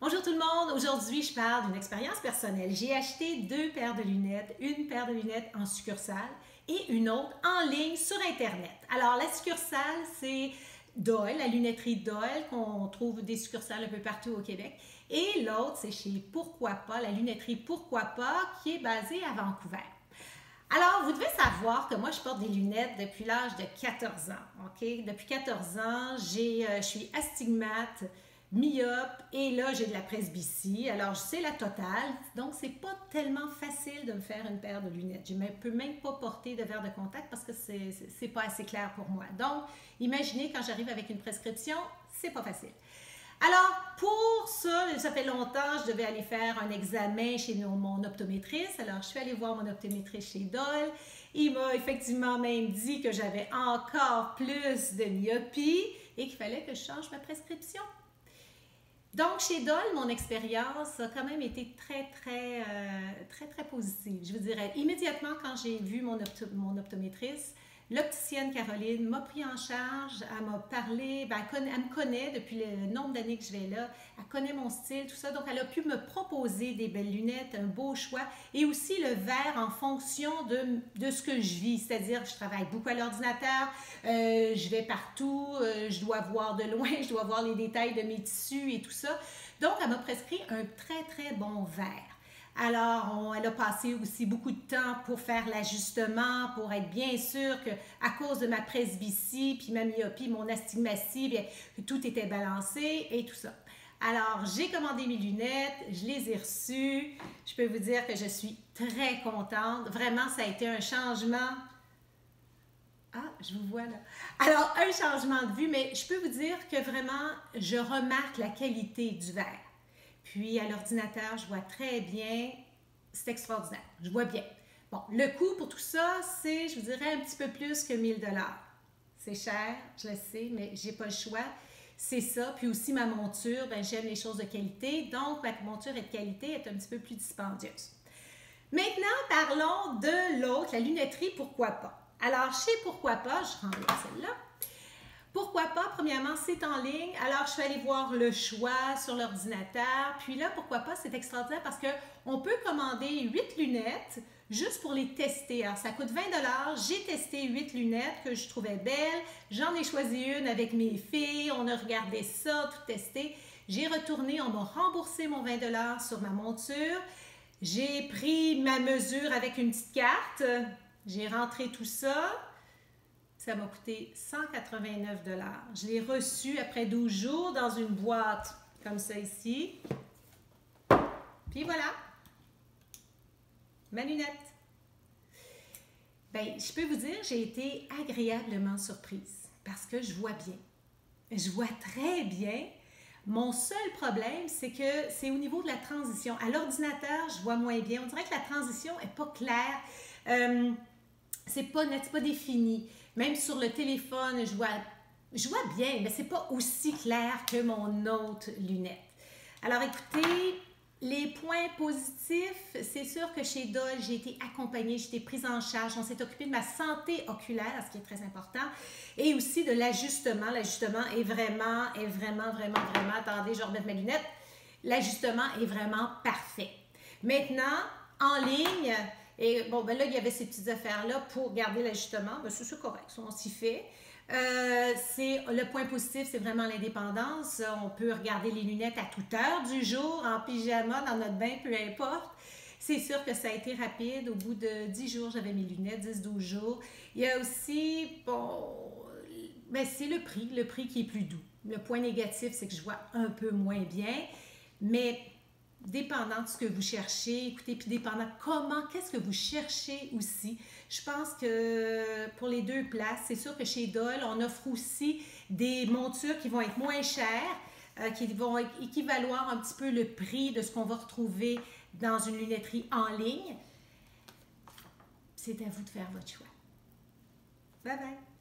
Bonjour tout le monde, aujourd'hui je parle d'une expérience personnelle. J'ai acheté deux paires de lunettes, une paire de lunettes en succursale et une autre en ligne sur Internet. Alors la succursale c'est Doyle, la lunetterie Doyle qu'on trouve des succursales un peu partout au Québec. Et l'autre c'est chez Pourquoi Pas, la lunetterie Pourquoi Pas qui est basée à Vancouver. Alors, vous devez savoir que moi, je porte des lunettes depuis l'âge de 14 ans, OK? Depuis 14 ans, je suis astigmate, myope et là, j'ai de la presbytie. Alors, c'est la totale. Donc, c'est pas tellement facile de me faire une paire de lunettes. Je ne peux même pas porter de verre de contact parce que c'est pas assez clair pour moi. Donc, imaginez quand j'arrive avec une prescription, c'est pas facile. Alors, pour ça, ça fait longtemps, je devais aller faire un examen chez mon optométriste. Alors, je suis allée voir mon optométriste chez Doyle. Il m'a effectivement même dit que j'avais encore plus de myopie et qu'il fallait que je change ma prescription. Donc, chez Doyle, mon expérience a quand même été très positive. Je vous dirais, immédiatement quand j'ai vu mon optométriste, l'opticienne Caroline m'a pris en charge, elle m'a parlé, elle me connaît depuis le nombre d'années que je vais là, elle connaît mon style, tout ça, donc elle a pu me proposer des belles lunettes, un beau choix, et aussi le verre en fonction de ce que je vis, c'est-à-dire je travaille beaucoup à l'ordinateur, je vais partout, je dois voir de loin, je dois voir les détails de mes tissus et tout ça, donc elle m'a prescrit un très bon verre. Alors, elle a passé aussi beaucoup de temps pour faire l'ajustement, pour être bien sûre qu'à cause de ma presbytie, puis ma myopie, mon astigmatie, bien, que tout était balancé et tout ça. Alors, j'ai commandé mes lunettes, je les ai reçues. Je peux vous dire que je suis très contente. Vraiment, ça a été un changement. Ah, je vous vois là. Alors, un changement de vue, mais je peux vous dire que vraiment, je remarque la qualité du verre. Puis à l'ordinateur, je vois très bien. C'est extraordinaire. Je vois bien. Bon, le coût pour tout ça, c'est, je vous dirais, un petit peu plus que 1000 $. C'est cher, je le sais, mais j'ai pas le choix. C'est ça. Puis aussi ma monture, ben, j'aime les choses de qualité. Donc, ma monture est de qualité, est un petit peu plus dispendieuse. Maintenant, parlons de l'autre, la lunetterie Pourquoi Pas. Alors, chez Pourquoi Pas, je renvoie celle-là. Pourquoi pas? Premièrement, c'est en ligne. Alors, je suis allée voir le choix sur l'ordinateur. Puis là, pourquoi pas? C'est extraordinaire parce qu'on peut commander 8 lunettes juste pour les tester. Alors, ça coûte 20 $. J'ai testé 8 lunettes que je trouvais belles. J'en ai choisi une avec mes filles. On a regardé ça, tout testé. J'ai retourné, on m'a remboursé mon 20 $ sur ma monture. J'ai pris ma mesure avec une petite carte. J'ai rentré tout ça. Ça m'a coûté 189 $. Je l'ai reçu après 12 jours dans une boîte comme ça ici. Puis voilà, ma lunette. Bien, je peux vous dire, j'ai été agréablement surprise parce que je vois bien. Je vois très bien. Mon seul problème, c'est que c'est au niveau de la transition. À l'ordinateur, je vois moins bien. On dirait que la transition n'est pas claire. C'est pas net, c'est pas défini. Même sur le téléphone, je vois bien, mais c'est pas aussi clair que mon autre lunette. Alors écoutez, les points positifs, c'est sûr que chez Doyle, j'ai été accompagnée, j'ai été prise en charge, on s'est occupé de ma santé oculaire, ce qui est très important, et aussi de l'ajustement. L'ajustement est vraiment, attendez, je vais remettre ma lunette. L'ajustement est vraiment parfait. Maintenant, en ligne, et bon, ben là, il y avait ces petites affaires-là pour garder l'ajustement. Ben, c'est correct, ça, on s'y fait. Le point positif, c'est vraiment l'indépendance. On peut regarder les lunettes à toute heure du jour, en pyjama, dans notre bain, peu importe. C'est sûr que ça a été rapide. Au bout de 10 jours, j'avais mes lunettes, 10-12 jours. Il y a aussi, bon, ben, c'est le prix qui est plus doux. Le point négatif, c'est que je vois un peu moins bien, mais dépendant de ce que vous cherchez, écoutez, puis dépendant qu'est-ce que vous cherchez aussi. Je pense que pour les deux places, c'est sûr que chez Doyle, on offre aussi des montures qui vont être moins chères, qui vont équivaloir un petit peu le prix de ce qu'on va retrouver dans une lunetterie en ligne. C'est à vous de faire votre choix. Bye bye!